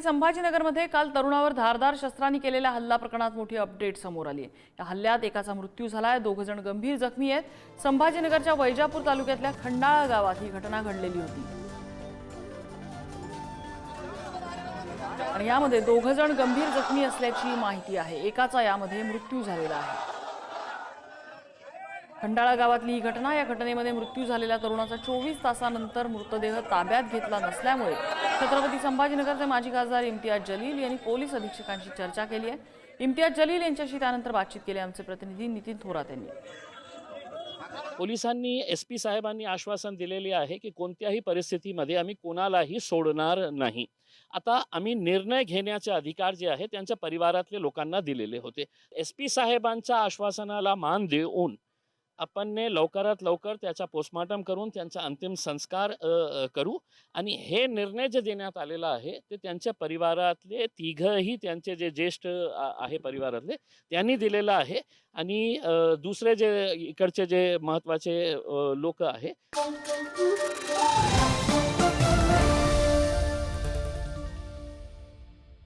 छत्रपती संभाजीनगरमध्ये काल तरुणावर धारदार शस्त्रांनी केलेल्या हल्ला प्रकरणात मोठी अपडेट समोर आली आहे। या हल्ल्यात एकाचा मृत्यू झालाय, 2 जण गंभीर जखमी आहेत। संभाजीनगरच्या वैजापूर तालुक्यातल्या खंडाळा गावात ही घटना घडलेली होती आणि यामध्ये 2 जण गंभीर जखमी असल्याची माहिती आहे। एकाचा यामध्ये मृत्यू झालेला आहे। खंडाळा गावातली ही घटना, या घटनेमध्ये मृत्यू झालेल्या तरुणाचा 24 तासानंतर मृतदेह ताब्यात घेतला नसल्यामुळे छत्रपती संभाजीनगरचे माजी खासदार इम्तियाज जलील यांनी पोलीस अधीक्षकांशी चर्चा केली आहे। इम्तियाज जलील यांच्याशी त्यानंतर बातचीत केली आमचे प्रतिनिधी नितीन थोरात यांनी। पोलिसांनी एसपी साहेबांनी आश्वासन दिलेले आहे की कोणत्याही परिस्थितीमध्ये आम्ही कोणालाही सोडणार नाही। आता आम्ही निर्णय घेण्याचे अधिकार जे आहे त्यांच्या परिवारातले लोकांना दिलेले होते। एसपी साहेबांच्या आश्वासनाला मान देऊन आपण लवकरात लवकर त्याचा पोस्टमॉर्टम करून त्यांचा अंतिम संस्कार करू आणि हे निर्णय जे देण्यात आलेला आहे ते त्यांच्या परिवारातले तिघही त्यांचे जे ज्येष्ठ आहे परिवारातले त्यांनी दिलेला आहे आणि दुसरे जे इकडचे जे महत्त्वाचे लोक आहे